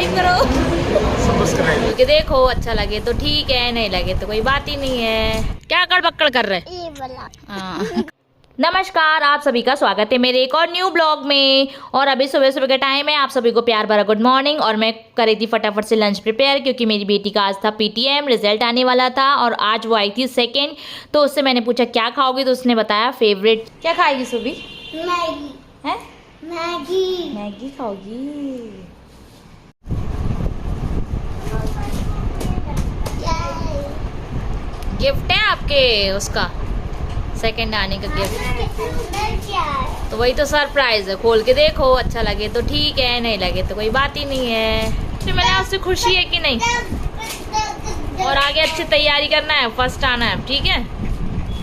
Subscribe करो क्योंकि देखो अच्छा लगे तो ठीक है, नहीं लगे तो कोई बात ही नहीं है। क्या कड़बक्कड़ कर रहे? हाँ। नमस्कार, आप सभी का स्वागत है मेरे एक और न्यू ब्लॉग में। और अभी सुबह सुबह का टाइम है। आप सभी को प्यार भरा गुड मॉर्निंग। और मैं कर रही थी फटाफट से लंच प्रिपेयर, क्योंकि मेरी बेटी का आज था पीटीएम, रिजल्ट आने वाला था और आज वो आई थी सेकंड। तो उससे मैंने पूछा क्या खाओगी, तो उसने बताया फेवरेट। क्या खाएगी सुबी? मैगी। है? मैगी। मैगी खाओगी? गिफ्ट है आपके उसका सेकंड आने का गिफ्ट। तो वही तो सरप्राइज है, खोल के देखो, अच्छा लगे तो ठीक है, नहीं लगे तो कोई बात ही नहीं है। तो मैंने उससे खुशी है कि नहीं? और आगे अच्छी तैयारी करना है, फर्स्ट आना है, ठीक है?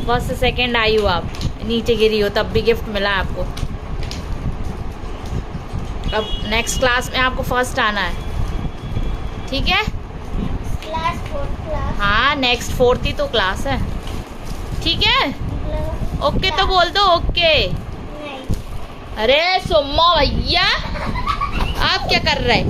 फर्स्ट से सेकंड आई हो आप, नीचे गिरी हो तब भी गिफ्ट मिला है आपको। अब नेक्स्ट क्लास में आपको फर्स्ट आना है, ठीक है? हाँ, नेक्स्ट फोर्थ ही तो क्लास है, ठीक है? ओके तो बोल दो ओके। अरे सुम्मा भैया, आप क्या कर रहे हैं?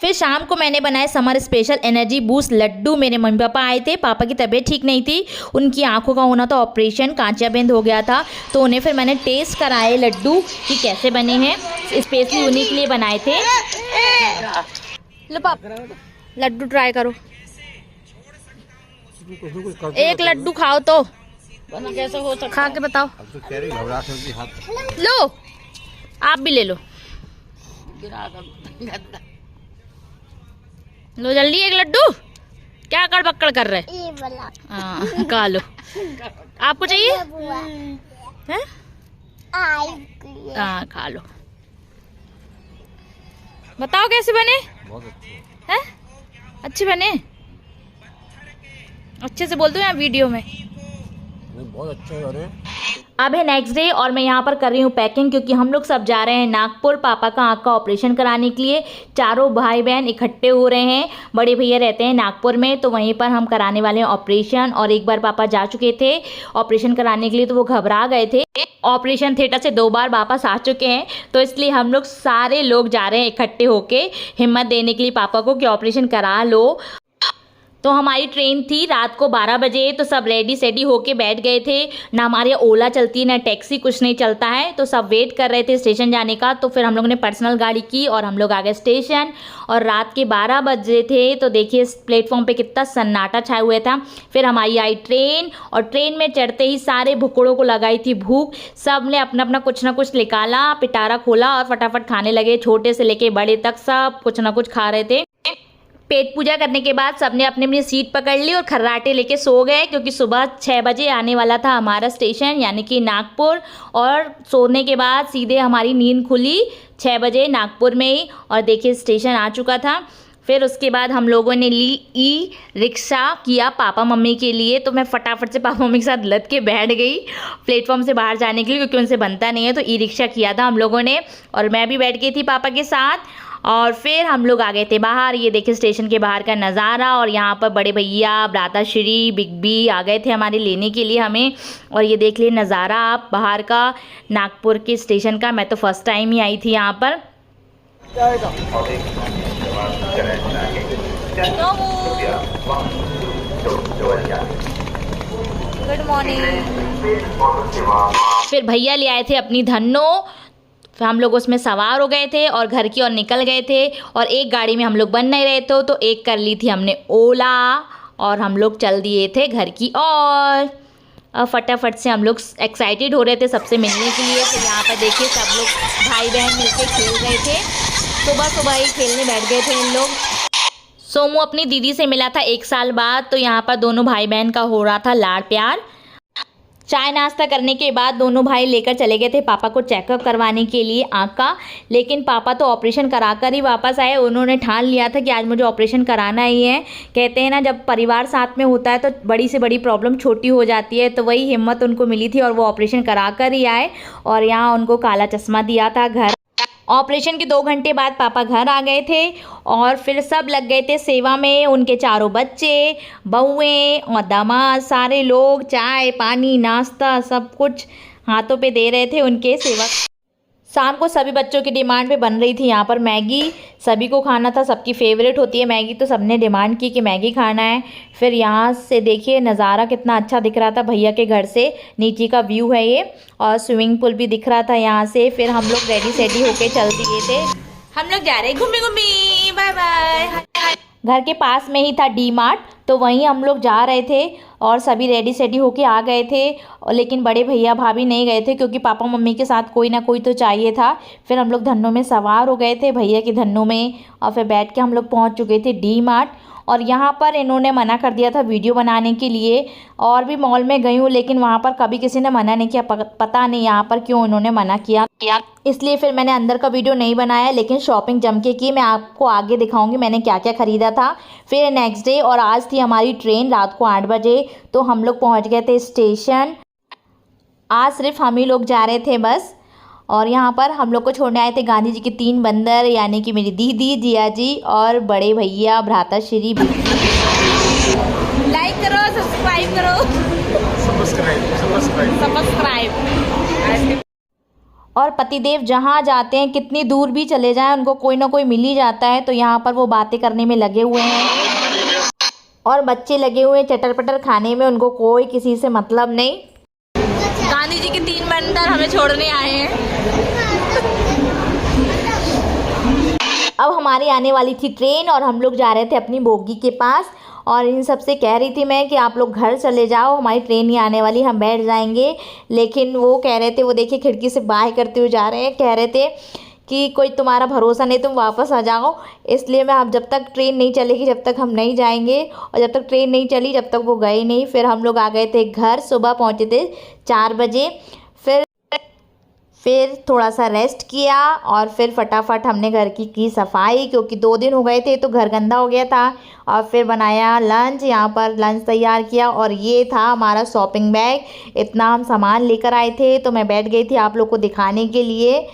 फिर शाम को मैंने बनाए summer special energy boost laddu. मेरे मम्मी पापा आए थे, पापा की तबीयत ठीक नहीं थी, उनकी आंखों का होना था ऑपरेशन, कांचियाबंद हो गया था। तो उन्हें फिर मैंने टेस्ट कराए लड्डू कि कैसे बने हैं, स्पेशली उन्हीं के लिए बनाए थे। लो पापा, लड्डू ट्राई करो, एक लड्डू खाओ तो कैसे हो सकता, खा के बताओ। लो आप भी ले लो, लो जल्दी एक लड्डू। क्या कड़बक्कड़ कर रहे? हाँ खा लो। आपको चाहिए? हैं? हाँ खा लो। बताओ कैसे बने? बहुत अच्छे हैं। अच्छे बने? अच्छे से बोल दो यहाँ वीडियो में। बहुत अच्छा है। अब है नेक्स्ट डे और मैं यहाँ पर कर रही हूँ पैकिंग, क्योंकि हम लोग सब जा रहे हैं नागपुर पापा का आँख का ऑपरेशन कराने के लिए। चारों भाई बहन इकट्ठे हो रहे हैं, बड़े भैया रहते हैं नागपुर में, तो वहीं पर हम कराने वाले हैं ऑपरेशन। और एक बार पापा जा चुके थे ऑपरेशन कराने के लिए, तो वो घबरा गए थे। ऑपरेशन थिएटर से 2 बार वापस आ चुके हैं, तो इसलिए हम लोग सारे लोग जा रहे हैं इकट्ठे होके हिम्मत देने के लिए पापा को कि ऑपरेशन करा लो। तो हमारी ट्रेन थी रात को 12 बजे, तो सब रेडी सेडी होके बैठ गए थे। ना हमारे यहाँ ओला चलती है ना टैक्सी, कुछ नहीं चलता है, तो सब वेट कर रहे थे स्टेशन जाने का। तो फिर हम लोगों ने पर्सनल गाड़ी की और हम लोग आ गए स्टेशन। और रात के 12 बजे थे, तो देखिए प्लेटफॉर्म पे कितना सन्नाटा छाया हुआ था। फिर हमारी आई ट्रेन, और ट्रेन में चढ़ते ही सारे भुक्कड़ों को लगाई थी भूख। सब ने अपना अपना कुछ ना कुछ निकाला, पिटारा खोला और फटाफट खाने लगे। छोटे से लेके बड़े तक सब कुछ ना कुछ खा रहे थे। पेट पूजा करने के बाद सबने अपनी अपनी सीट पकड़ ली और खर्राटे लेके सो गए, क्योंकि सुबह 6 बजे आने वाला था हमारा स्टेशन, यानी कि नागपुर। और सोने के बाद सीधे हमारी नींद खुली 6 बजे नागपुर में ही, और देखिए स्टेशन आ चुका था। फिर उसके बाद हम लोगों ने ली ई रिक्शा किया पापा मम्मी के लिए। तो मैं फटाफट से पापा मम्मी के साथ लद के बैठ गई प्लेटफॉर्म से बाहर जाने के लिए, क्योंकि उनसे बनता नहीं है। तो ई रिक्शा किया था हम लोगों ने, और मैं भी बैठ गई थी पापा के साथ। और फिर हम लोग आ गए थे बाहर। ये देखिए स्टेशन के बाहर का नज़ारा, और यहाँ पर बड़े भैया भ्राताश्री बिग बी आ गए थे हमारे लेने के लिए हमें। और ये देख लिए नज़ारा आप बाहर का नागपुर के स्टेशन का। मैं तो फर्स्ट टाइम ही आई थी यहाँ पर। Good morning. फिर भैया ले आए थे अपनी धन्नो, फिर हम लोग उसमें सवार हो गए थे और घर की ओर निकल गए थे। और एक गाड़ी में हम लोग बन नहीं रहे थे, तो एक कर ली थी हमने ओला, और हम लोग चल दिए थे घर की ओर। अब फटाफट से हम लोग एक्साइटेड हो रहे थे सबसे मिलने के लिए। फिर यहाँ पर देखिए सब लोग भाई बहन मिलके खेल रहे थे। सुबह सुबह ही खेलने बैठ गए थे इन लोग। सोमू अपनी दीदी से मिला था 1 साल बाद, तो यहाँ पर दोनों भाई बहन का हो रहा था लाड़ प्यार। चाय नाश्ता करने के बाद दोनों भाई लेकर चले गए थे पापा को चेकअप करवाने के लिए आँख का। लेकिन पापा तो ऑपरेशन कराकर ही वापस आए। उन्होंने ठान लिया था कि आज मुझे ऑपरेशन कराना ही है। कहते हैं ना, जब परिवार साथ में होता है तो बड़ी से बड़ी प्रॉब्लम छोटी हो जाती है। तो वही हिम्मत उनको मिली थी और वो ऑपरेशन कराकर ही आए। और यहाँ उनको काला चश्मा दिया था घर। ऑपरेशन के 2 घंटे बाद पापा घर आ गए थे और फिर सब लग गए थे सेवा में। उनके चारों बच्चे, बहुएं और दामाद, सारे लोग चाय पानी नाश्ता सब कुछ हाथों पे दे रहे थे उनके शाम को सभी बच्चों की डिमांड पे बन रही थी यहाँ पर मैगी। सभी को खाना था, सबकी फेवरेट होती है मैगी, तो सबने डिमांड की कि मैगी खाना है। फिर यहाँ से देखिए नज़ारा कितना अच्छा दिख रहा था भैया के घर से, नीचे का व्यू है ये, और स्विमिंग पूल भी दिख रहा था यहाँ से। फिर हम लोग रेडी सेडी होके चल दिए थे। हम लोग जा रहे घूमी घूमी, बाय बाय। घर के पास में ही था डी मार्ट, तो वहीं हम लोग जा रहे थे और सभी रेडी सेडी होके आ गए थे। लेकिन बड़े भैया भाभी नहीं गए थे क्योंकि पापा मम्मी के साथ कोई ना कोई तो चाहिए था। फिर हम लोग धन्नों में सवार हो गए थे, भैया के धन्नों में, और फिर बैठ के हम लोग पहुंच चुके थे डी मार्ट। और यहाँ पर इन्होंने मना कर दिया था वीडियो बनाने के लिए। और भी मॉल में गई हूँ लेकिन वहाँ पर कभी किसी ने मना नहीं किया, पता नहीं यहाँ पर क्यों इन्होंने मना किया, इसलिए फिर मैंने अंदर का वीडियो नहीं बनाया। लेकिन शॉपिंग जम के की, मैं आपको आगे दिखाऊंगी मैंने क्या क्या ख़रीदा था। फिर नेक्स्ट डे, और आज थी हमारी ट्रेन रात को 8 बजे, तो हम लोग पहुँच गए थे स्टेशन। आज सिर्फ हम ही लोग जा रहे थे बस। और यहाँ पर हम लोग को छोड़ने आए थे गांधी जी के 3 बंदर, यानी कि मेरी दीदी, जिया जी और बड़े भैया भ्राताश्री। लाइक करो, सब्सक्राइब करो, सब्सक्राइब। और पतिदेव जहाँ जाते हैं, कितनी दूर भी चले जाएं, उनको कोई ना कोई मिल ही जाता है। तो यहाँ पर वो बातें करने में लगे हुए हैं और बच्चे लगे हुए हैं चटर पटर खाने में, उनको कोई किसी से मतलब नहीं। गांधी जी के 3 बंदर हमें छोड़ने आए हैं। अब हमारी आने वाली थी ट्रेन और हम लोग जा रहे थे अपनी बोगी के पास। और इन सब से कह रही थी मैं कि आप लोग घर चले जाओ, हमारी ट्रेन ही आने वाली, हम बैठ जाएंगे। लेकिन वो कह रहे थे, वो देखिए खिड़की से बाय करते हुए जा रहे हैं, कह रहे थे कि कोई तुम्हारा भरोसा नहीं, तुम वापस आ जाओ। इसलिए मैं, अब जब तक ट्रेन नहीं चलेगी जब तक हम नहीं जाएंगे, और जब तक ट्रेन नहीं चली जब तक वो गए नहीं। फिर हम लोग आ गए थे घर, सुबह पहुँचे थे 4 बजे। फिर थोड़ा सा रेस्ट किया और फिर फटाफट हमने घर की सफाई, क्योंकि 2 दिन हो गए थे तो घर गंदा हो गया था। और फिर बनाया लंच, यहाँ पर लंच तैयार किया। और ये था हमारा शॉपिंग बैग, इतना हम सामान लेकर आए थे। तो मैं बैठ गई थी आप लोग को दिखाने के लिए।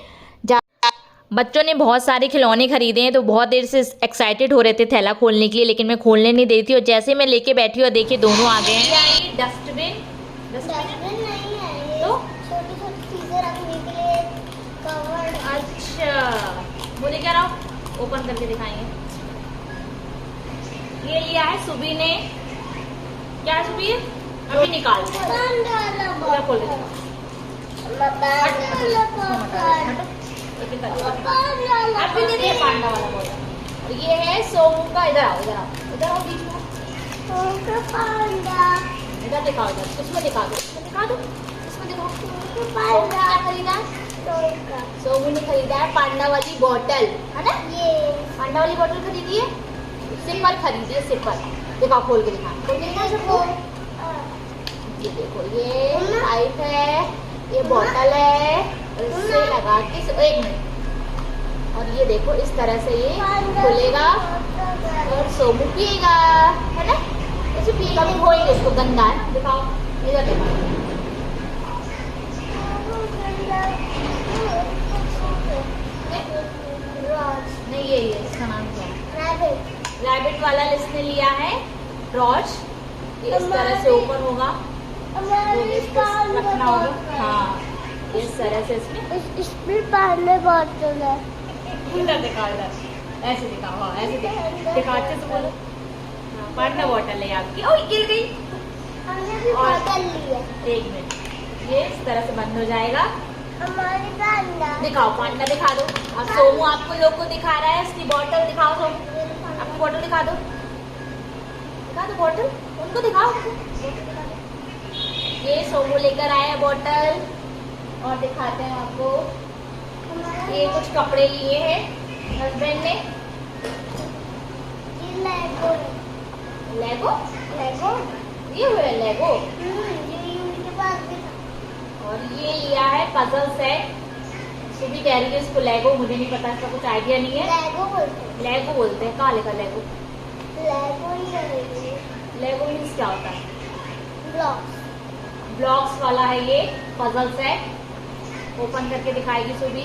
बच्चों ने बहुत सारे खिलौने खरीदे हैं, तो बहुत देर से एक्साइटेड हो रहे थे थैला खोलने के लिए, लेकिन मैं खोलने नहीं देती थी। और जैसे मैं लेके बैठी और देखिए दोनों आ गए हैं। डस्टबिन नहीं है, तो छोटी-छोटी चीजें रखने के लिए कवर। अच्छा, बोले क्या रहा, ओपन करके दिखाएंगे। ये लिया है सुबी ने। क्या सुबी? अभी निकाल खोल दे। अभी दे दिया पांडा वाला बोला। और ये है सोमू का, इधर आओ, इधर आओ, इधर आओ बीच में। पांडा इधर दिखाओ, इधर इसमें दिखा दो, इसमें दिखा दो, इसमें दिखाओ। पांडा क्या खरीदा? सोमू ने खरीदा है पांडा वाली बोतल, है ना? ये पांडा वाली बोतल खरीदी है, सिपर खरीदी है, सिपर। दिखाओ, खोल के दिखा, खोल के दिखा सबको। ये देखो, ये पाइप है, ये बोतल है, इससे लगा के 1 मिनट। और ये देखो इस तरह से ये खुलेगा और सोमू पिएगा, है ना? ऐसे पिएगा, भी धोएंगे इसको, गंदा है ना। दिखाओ, इधर दिखाओ। नहीं, ये इसका नाम क्या है? रैबिट वाला इसने लिया है रॉच। ये इस तरह से ओपन होगा, इसको रखना होगा। हाँ, इस तरह से इसमें पानी बोतल है। इधर दिखाओ, इधर ऐसे दिखाओ। हाँ, ऐसे दिखाओ, अच्छे से बोलो। हाँ, पांडा बोतल है आपकी। ओह, गिर गई। हमने भी बोतल ली है। 1 मिनट, ये इस तरह से बंद हो जाएगा। हमारी पांडा दिखाओ, पांडा दिखा दो। और सोमू आपको लोग को दिखा रहा है, इसकी बोतल दिखाओ। सोमू आपकी बोतल दिखा दो, दिखा दो बोतल, उनको दिखाओ। ये सोमू लेकर आया बोतल। और दिखाते हैं आपको, ये कुछ कपड़े लिए हैं हस्बैंड ने। ये लेगो लेगो लेगो ये हुए लेगो। ये उनके पास भी था। और ये लिया है पजल सेट। सुबह कह रही है इसको लेगो, मुझे नहीं पता, इसका कुछ आइडिया नहीं है। लेगो बोलते हैं। लेगो बोलते हैं। कहाँ लिखा लेगो? लेगो ही है। लेगो मीन्स क्या होता है? ब्लॉक्स। ब्लॉक्स वाला है ये पजल सेट। ओपन करके दिखाएगी सुबी।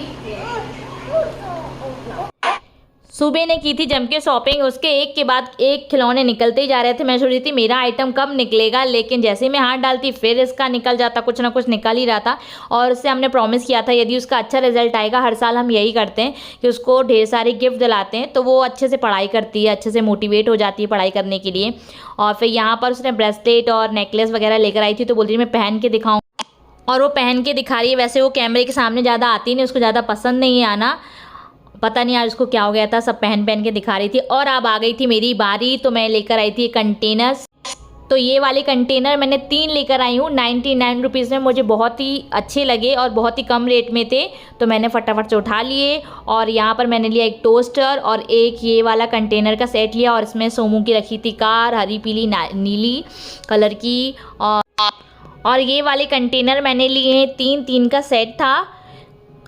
सुबह ने की थी जम के शॉपिंग, उसके एक के बाद एक खिलौने निकलते ही जा रहे थे। मैं सोच रही थी मेरा आइटम कब निकलेगा, लेकिन जैसे ही मैं हाथ डालती फिर इसका निकल जाता, कुछ ना कुछ निकल ही रहा था। और उससे हमने प्रॉमिस किया था यदि उसका अच्छा रिजल्ट आएगा, हर साल हम यही करते हैं कि उसको ढेर सारे गिफ्ट दिलाते हैं, तो वो अच्छे से पढ़ाई करती है, अच्छे से मोटिवेट हो जाती है पढ़ाई करने के लिए। और फिर यहाँ पर उसने ब्रेसलेट और नेकलेस वगैरह लेकर आई थी, तो बोल रही मैं पहन के दिखाऊँ, और वो पहन के दिखा रही है। वैसे वो कैमरे के सामने ज़्यादा आती नहीं, उसको ज़्यादा पसंद नहीं है आना, पता नहीं यार उसको क्या हो गया था, सब पहन के दिखा रही थी। और अब आ गई थी मेरी बारी, तो मैं लेकर आई थी कंटेनर्स। तो ये वाले कंटेनर मैंने 3 लेकर आई हूँ 99 रुपीज़ में। मुझे बहुत ही अच्छे लगे और बहुत ही कम रेट में थे, तो मैंने फटाफट से उठा लिए। और यहाँ पर मैंने लिया एक टोस्टर और एक ये वाला कंटेनर का सेट लिया, और इसमें सोमू की रखी थी कार, हरी पीली नीली कलर की। और ये वाले कंटेनर मैंने लिए हैं 3 का सेट था,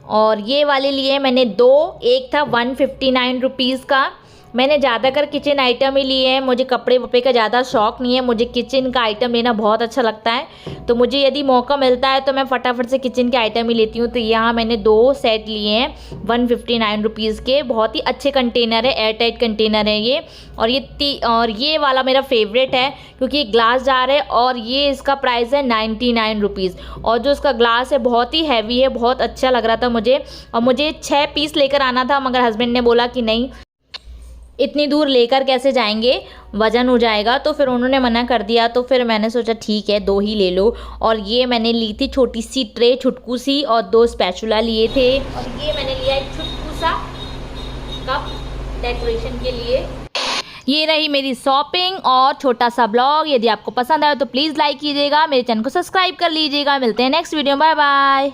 और ये वाले लिए मैंने 2, एक था 159 रुपीज़ का। मैंने ज़्यादातर किचन आइटम ही लिए हैं, मुझे कपड़े वपड़े का ज़्यादा शौक़ नहीं है, मुझे किचन का आइटम लेना बहुत अच्छा लगता है। तो मुझे यदि मौका मिलता है तो मैं फटाफट से किचन के आइटम ही लेती हूँ। तो यहाँ मैंने 2 सेट लिए हैं 159 रुपीज़ के। बहुत ही अच्छे कंटेनर है, एयर टाइट कंटेनर है ये। और ये वाला मेरा फेवरेट है क्योंकि ग्लास जार है, और ये इसका प्राइस है 99 रुपीज़। और जो इसका ग्लास है बहुत ही हैवी है, बहुत अच्छा लग रहा था मुझे। और मुझे 6 पीस लेकर आना था, मगर हस्बैंड ने बोला कि नहीं, इतनी दूर लेकर कैसे जाएंगे, वज़न हो जाएगा, तो फिर उन्होंने मना कर दिया। तो फिर मैंने सोचा ठीक है 2 ही ले लो। और ये मैंने ली थी छोटी सी ट्रे, छुटकू सी, और 2 स्पैचुला लिए थे। और ये मैंने लिया एक छुटकू सा कप डेकोरेशन के लिए। ये रही मेरी शॉपिंग और छोटा सा ब्लॉग। यदि आपको पसंद आया तो प्लीज़ लाइक कीजिएगा, मेरे चैनल को सब्सक्राइब कर लीजिएगा। मिलते हैं नेक्स्ट वीडियो, बाय बाय।